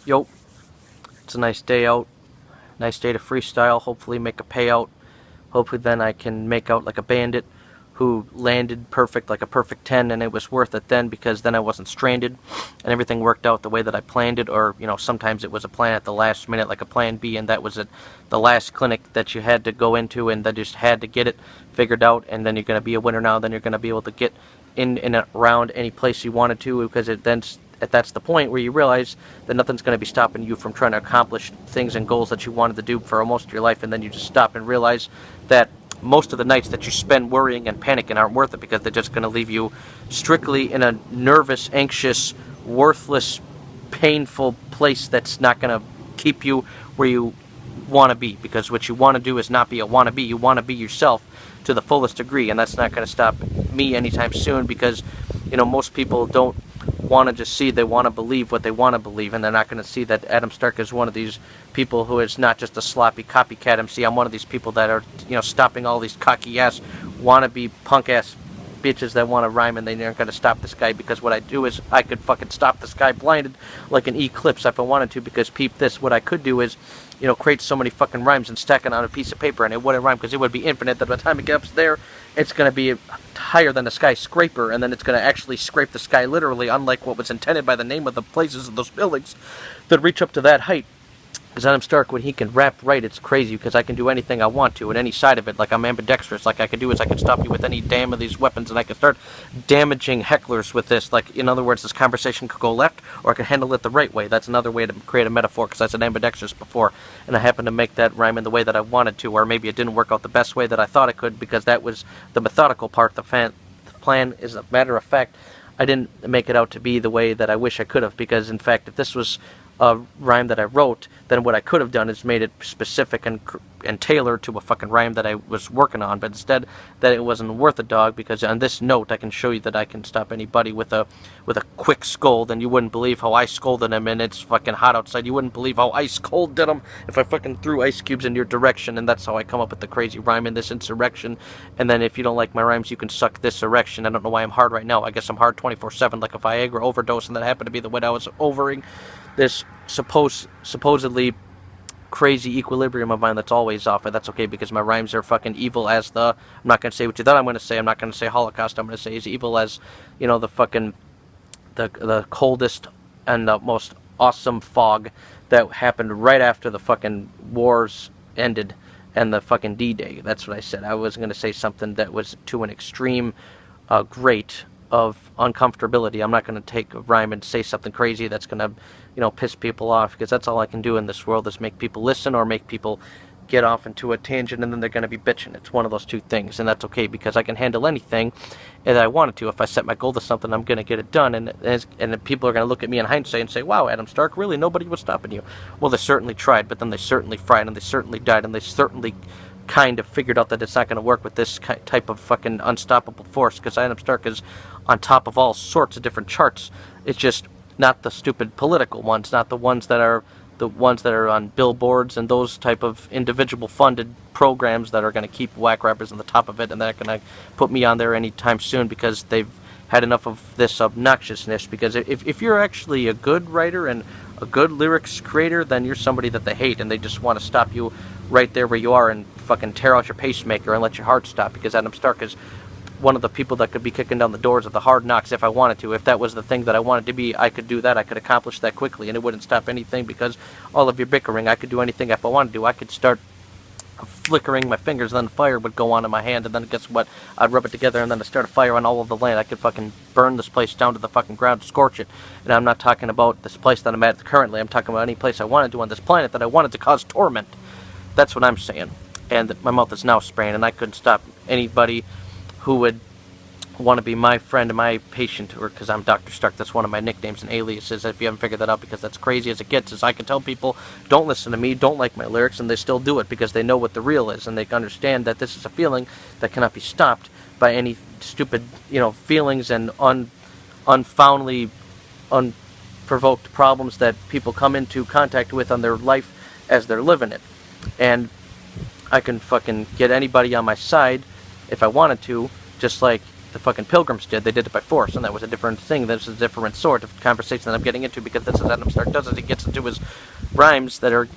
Yo, it's a nice day out. Nice day to freestyle. Hopefully make a payout. Hopefully then I can make out like a bandit who landed perfect, like a perfect 10, and it was worth it then because then I wasn't stranded and everything worked out the way that I planned it. Or, sometimes it was a plan at the last minute, like a plan B, and that was it, the last clinic that you had to go into and that just had to get it figured out, and then you're going to be a winner now. Then you're going to be able to get in and around any place you wanted to, because it then that's the point where you realize that nothing's going to be stopping you from trying to accomplish things and goals that you wanted to do for most of your life, and then you just stop and realize that most of the nights that you spend worrying and panicking aren't worth it, because they're just going to leave you strictly in a nervous, anxious, worthless, painful place that's not going to keep you where you want to be. Because what you want to do is not be a wannabe. You want to be yourself to the fullest degree, and that's not going to stop me anytime soon, because most people don't want to just see, they want to believe what they want to believe, and they're not going to see that Adam Stark is one of these people who is not just a sloppy copycat MC. I'm one of these people that are stopping all these cocky ass wannabe punk ass bitches that want to rhyme, and they aren't going to stop this guy, because what I do is I could fucking stop this guy blinded like an eclipse if I wanted to. Because peep this, what I could do is create so many fucking rhymes and stack it on a piece of paper, and it wouldn't rhyme because it would be infinite. That by the time it gets there, it's going to be higher than a skyscraper, and then it's going to actually scrape the sky literally, unlike what was intended by the name of the places of those buildings that reach up to that height. Because Adam Stark, when he can rap right, it's crazy, because I can do anything I want to, and any side of it. Like, I'm ambidextrous. Like, I can do is I can stop you with any damn of these weapons, and I can start damaging hecklers with this. Like, in other words, this conversation could go left, or I can handle it the right way. That's another way to create a metaphor, because I said ambidextrous before, and I happened to make that rhyme in the way that I wanted to, or maybe it didn't work out the best way that I thought it could, because that was the methodical part. The plan is, a matter of fact, I didn't make it out to be the way that I wish I could have, because, in fact, if this was a rhyme that I wrote, then what I could have done is made it specific and tailored to a fucking rhyme that I was working on. But instead, that it wasn't worth a dog, because on this note I can show you that I can stop anybody with a quick scold, and you wouldn't believe how I scolded him, and it's fucking hot outside. You wouldn't believe how ice cold did him if I fucking threw ice cubes in your direction. And that's how I come up with the crazy rhyme in this insurrection. And then if you don't like my rhymes, you can suck this erection. I don't know why I'm hard right now. I guess I'm hard 24/7, like a Viagra overdose, and that happened to be the way I was overing this supposedly crazy equilibrium of mine that's always off. And that's okay, because my rhymes are fucking evil as the, I'm not going to say what you thought I'm going to say. I'm not going to say Holocaust. I'm going to say as evil as, the fucking, the coldest and the most awesome fog that happened right after the fucking wars ended and the fucking D-Day. That's what I said. I was going to say something that was to an extreme great of uncomfortability. I'm not going to take a rhyme and say something crazy that's going to, piss people off, because that's all I can do in this world, is make people listen or make people get off into a tangent, and then they're going to be bitching. It's one of those two things, and that's okay, because I can handle anything that I wanted to. If I set my goal to something, I'm going to get it done, and people are going to look at me in hindsight and say, wow, Adam Stark, really, nobody was stopping you. Well, they certainly tried, but then they certainly fried, and they certainly died, and they certainly kind of figured out that it's not going to work with this type of fucking unstoppable force, because Adam Stark is on top of all sorts of different charts. It's just not the stupid political ones, not the ones that are on billboards and those type of individual funded programs that are going to keep whack rappers on the top of it, and they're going to put me on there anytime soon, because they've had enough of this obnoxiousness. Because if you're actually a good writer and a good lyrics creator, then you're somebody that they hate, and they just want to stop you right there where you are and fucking tear out your pacemaker and let your heart stop. Because Adam Stark is one of the people that could be kicking down the doors of the Hard Knocks if I wanted to. If that was the thing that I wanted to be, I could do that. I could accomplish that quickly, and it wouldn't stop anything, because all of your bickering, I could do anything if I wanted to. I could start flickering my fingers, and then fire would go on in my hand, and then guess what? I'd rub it together, and then I'd start a fire on all of the land. I could fucking burn this place down to the fucking ground, scorch it. And I'm not talking about this place that I'm at currently. I'm talking about any place I wanted to on this planet that I wanted to cause torment. That's what I'm saying. And my mouth is now spraying, and I couldn't stop anybody who would want to be my friend and my patient, or because I'm Dr. Stark. That's one of my nicknames and aliases, if you haven't figured that out, because that's crazy as it gets. Is I can tell people, don't listen to me, don't like my lyrics, and they still do it, because they know what the real is, and they understand that this is a feeling that cannot be stopped by any stupid, feelings and unfoundly, unprovoked problems that people come into contact with on their life as they're living it. And I can fucking get anybody on my side if I wanted to, just like the fucking Pilgrims did. They did it by force, and that was a different thing. This is a different sort of conversation that I'm getting into, because this is Adam Stark does it. He gets into his rhymes that are,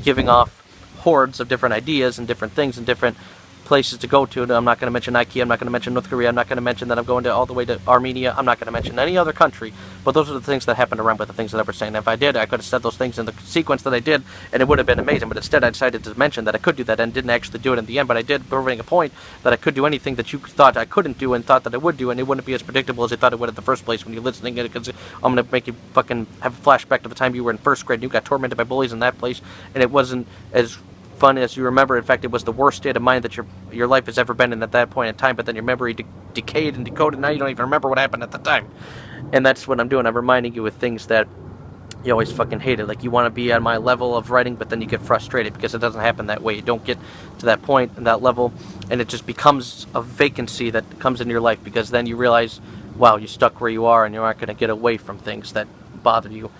giving off hordes of different ideas and different things and different places to go to. I'm not going to mention IKEA, I'm not going to mention North Korea, I'm not going to mention that I'm going all the way to Armenia, I'm not going to mention any other country, but those are the things that happened around with the things that I was saying. If I did, I could have said those things in the sequence that I did, and it would have been amazing, but instead I decided to mention that I could do that and didn't actually do it in the end, but I did, proving a point that I could do anything that you thought I couldn't do and thought that I would do, and it wouldn't be as predictable as you thought it would in the first place when you're listening to it, because I'm going to make you fucking have a flashback to the time you were in first grade and you got tormented by bullies in that place, and it wasn't as fun as you remember. In fact, it was the worst state of mind that your life has ever been in at that point in time, but then your memory decayed and decoded, now you don't even remember what happened at the time. And that's what I'm doing. I'm reminding you with things that you always fucking hated. Like, you want to be on my level of writing, but then you get frustrated because it doesn't happen that way. You don't get to that point and that level, and it just becomes a vacancy that comes in your life, because then you realize, wow, you're stuck where you are and you're not going to get away from things that bother you.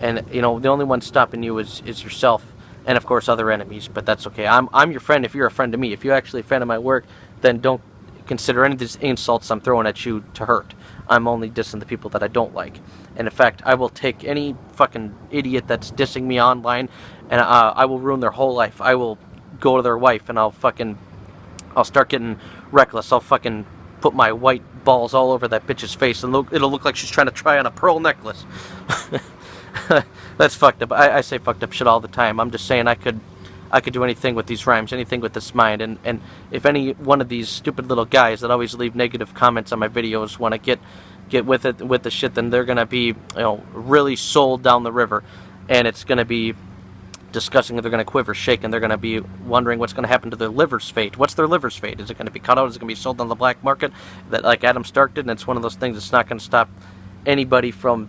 And, the only one stopping you is yourself. And of course other enemies, but that's okay. I'm your friend if you're a friend to me. If you're actually a fan of my work, then don't consider any of these insults I'm throwing at you to hurt. I'm only dissing the people that I don't like. And in fact, I will take any fucking idiot that's dissing me online, and I will ruin their whole life. I will go to their wife and I'll start getting reckless. I'll fucking put my white balls all over that bitch's face, and it'll look like she's trying to try on a pearl necklace. That's fucked up. I say fucked up shit all the time. I'm just saying I could do anything with these rhymes, anything with this mind, and if any one of these stupid little guys that always leave negative comments on my videos want to get with the shit, then they're gonna be really sold down the river, and it's gonna be discussing, they're gonna quiver, shake, and they're gonna be wondering what's gonna happen to their liver's fate. What's their liver's fate? Is it gonna be cut out? Is it gonna be sold on the black market, that like Adam Stark did? And it's one of those things that's not gonna stop anybody from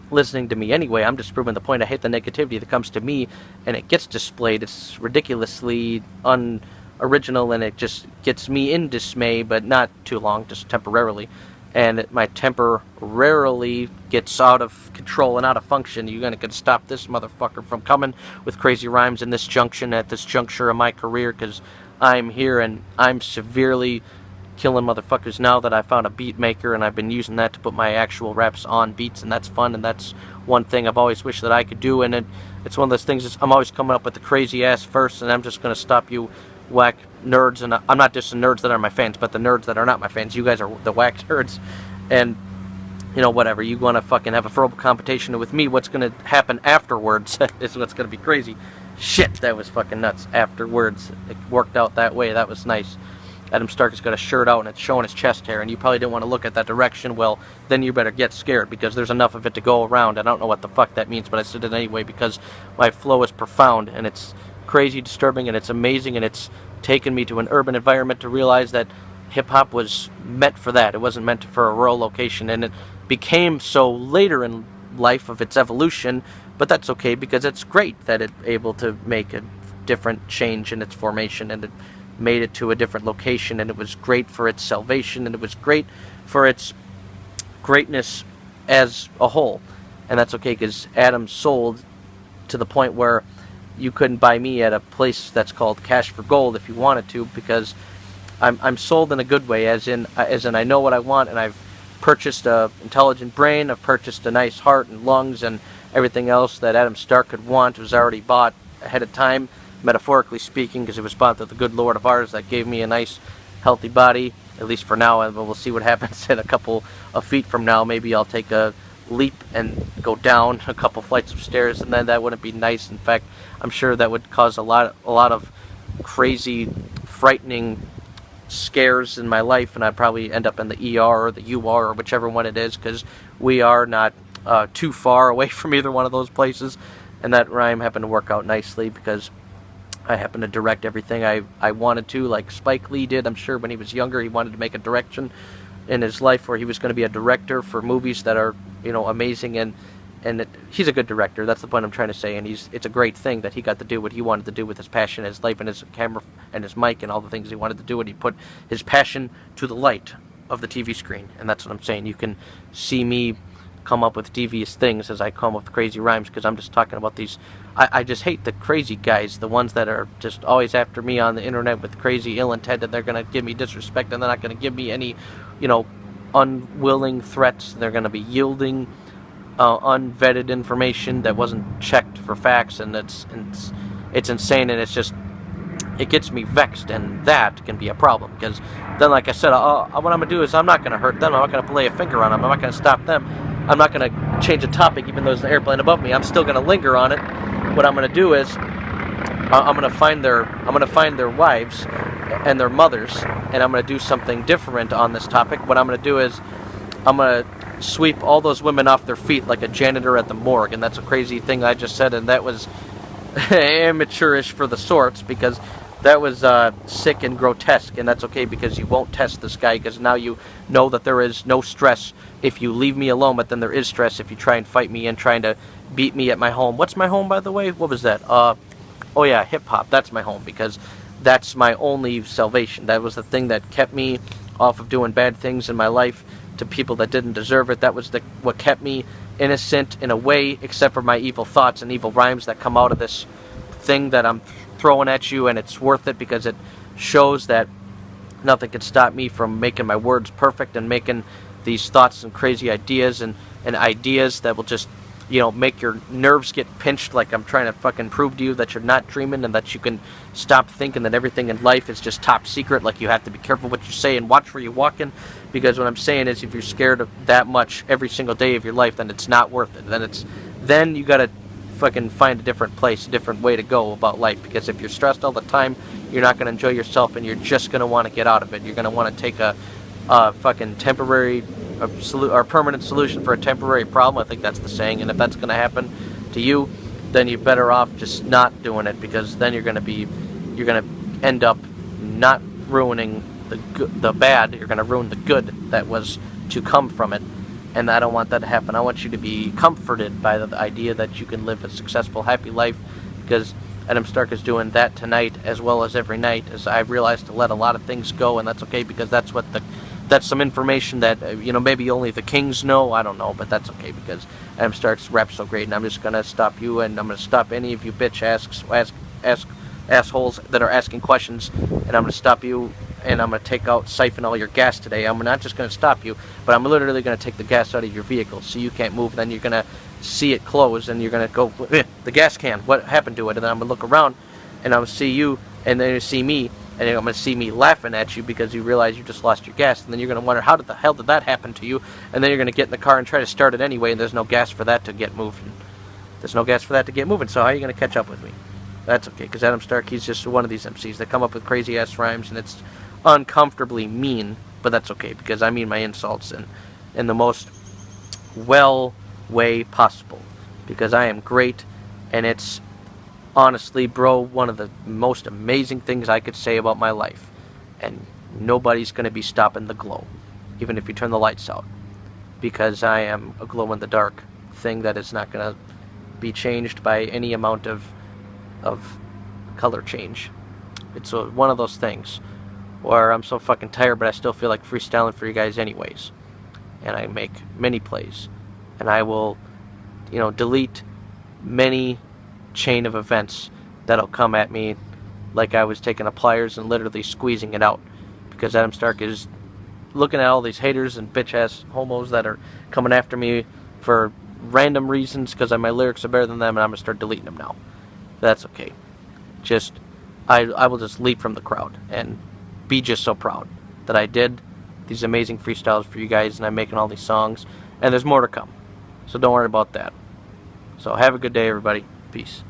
listening to me anyway. I'm just proving the point. I hate the negativity that comes to me and it gets displayed. It's ridiculously unoriginal, and it just gets me in dismay, but not too long, just temporarily. And my temper rarely gets out of control and out of function. You're gonna stop this motherfucker from coming with crazy rhymes in this at this juncture of my career, because I'm here and I'm severely killing motherfuckers now that I found a beat maker, and I've been using that to put my actual raps on beats, and that's fun, and that's one thing I've always wished that I could do. And it's one of those things, I'm always coming up with the crazy ass first, and I'm just going to stop you whack nerds. And I'm not just the nerds that are my fans, but the nerds that are not my fans. You guys are the whack nerds, and whatever, you want to fucking have a verbal competition with me, what's going to happen afterwards is what's going to be crazy. Shit, that was fucking nuts. Afterwards, it worked out that way. That was nice. Adam Stark has got a shirt out and it's showing his chest hair, and you probably didn't want to look at that direction. Well, then you better get scared, because there's enough of it to go around. I don't know what the fuck that means, but I said it anyway, because my flow is profound, and it's crazy disturbing, and it's amazing, and it's taken me to an urban environment to realize that hip-hop was meant for that. It wasn't meant for a rural location, and it became so later in life of its evolution, but that's okay, because it's great that it's able to make a different change in its formation, and it made it to a different location, and it was great for its salvation, and it was great for its greatness as a whole. And that's okay, because Adam sold to the point where you couldn't buy me at a place that's called Cash for Gold if you wanted to, because I'm sold in a good way, as in I know what I want, and I've purchased a intelligent brain, I've purchased a nice heart and lungs, and everything else that Adam Stark could want was already bought ahead of time, metaphorically speaking, because it was bought with the good Lord of ours that gave me a nice healthy body, at least for now, and we'll see what happens in a couple of feet from now. Maybe I'll take a leap and go down a couple flights of stairs, and then that wouldn't be nice. In fact, I'm sure that would cause a lot of crazy, frightening scares in my life, and I'd probably end up in the ER or the UR or whichever one it is, because we are not too far away from either one of those places. And that rhyme happened to work out nicely, because I happened to direct everything I wanted to, like Spike Lee did. I'm sure when he was younger, he wanted to make a direction in his life where he was going to be a director for movies that are, amazing, and he's a good director. That's the point I'm trying to say, and it's a great thing that he got to do what he wanted to do with his passion, his life, and his camera, and his mic, and all the things he wanted to do, and he put his passion to the light of the TV screen. And that's what I'm saying. You can see me come up with devious things as I come up with crazy rhymes, because I'm just talking about these. I just hate the crazy guys, the ones that are just always after me on the internet with crazy ill intent, and they're going to give me disrespect, and they're not going to give me any, unwilling threats. They're going to be yielding unvetted information that wasn't checked for facts, and it's insane, and it gets me vexed, and that can be a problem, because then, like I said, what I'm going to do is I'm not going to hurt them, I'm not going to lay a finger on them, I'm not going to stop them, I'm not going to change the topic even though there's an airplane above me, I'm still going to linger on it. What I'm going to do is I'm going to find their wives and their mothers, and I'm going to do something different on this topic. What I'm going to do is I'm going to sweep all those women off their feet like a janitor at the morgue, and that's a crazy thing I just said, and that was amateurish for the sorts, because that was sick and grotesque, and that's okay, because you won't test this guy, because now you know that there is no stress if you leave me alone, but then there is stress if you try and fight me and trying to beat me at my home. What's my home, by the way? What was that? Oh yeah, hip-hop. That's my home, because that's my only salvation. That was the thing that kept me off of doing bad things in my life to people that didn't deserve it. That was what kept me innocent in a way, except for my evil thoughts and evil rhymes that come out of this thing that I'm throwing at you, and it's worth it because it shows that nothing can stop me from making my words perfect and making these thoughts and crazy ideas and ideas that will just, make your nerves get pinched, like I'm trying to fucking prove to you that you're not dreaming and that you can stop thinking that everything in life is just top secret, like you have to be careful what you say and watch where you're walking, because what I'm saying is if you're scared of that much every single day of your life, then it's not worth it. Then you gotta fucking find a different place, a different way to go about life, because if you're stressed all the time, you're not going to enjoy yourself, and you're just going to want to get out of it. You're going to want to take a fucking temporary or permanent solution for a temporary problem. I think that's the saying, and if that's going to happen to you, then you're better off just not doing it, because then you're going to end up not ruining the bad, you're going to ruin the good that was to come from it. And I don't want that to happen. I want you to be comforted by the idea that you can live a successful, happy life, because Adam Stark is doing that tonight as well as every night, as I've realized to let a lot of things go, and that's okay, because that's some information that, maybe only the kings know. I don't know, but that's okay, because Adam Stark's rap's so great, and I'm just going to stop you, and I'm going to stop any of you bitch assholes that are asking questions, and I'm going to stop you, and I'm going to siphon all your gas today. I'm not just going to stop you, but I'm literally going to take the gas out of your vehicle so you can't move. Then you're going to see it close, and you're going to go, the gas can, what happened to it? And then I'm going to look around, and I'm going to see you, and then you see me, and I'm going to see me laughing at you because you realize you just lost your gas, and then you're going to wonder, how the hell did that happen to you? And then you're going to get in the car and try to start it anyway, and there's no gas for that to get moving. So how are you going to catch up with me? That's okay, because Adam Stark, he's just one of these MCs that come up with crazy-ass rhymes, and it's uncomfortably mean, but that's okay, because I mean my insults in the most well way possible, because I am great, and it's honestly, bro, one of the most amazing things I could say about my life, and nobody's going to be stopping the glow, even if you turn the lights out, because I am a glow-in-the-dark thing that is not going to be changed by any amount of color change. It's one of those things where I'm so fucking tired, but I still feel like freestyling for you guys anyways. And I make many plays, and I will, delete many chain of events that'll come at me like I was taking a pliers and literally squeezing it out, because Adam Stark is looking at all these haters and bitch-ass homos that are coming after me for random reasons because my lyrics are better than them, and I'm going to start deleting them now. That's okay. I will just leap from the crowd and be just so proud that I did these amazing freestyles for you guys, and I'm making all these songs, and there's more to come. So don't worry about that. So have a good day, everybody. Peace.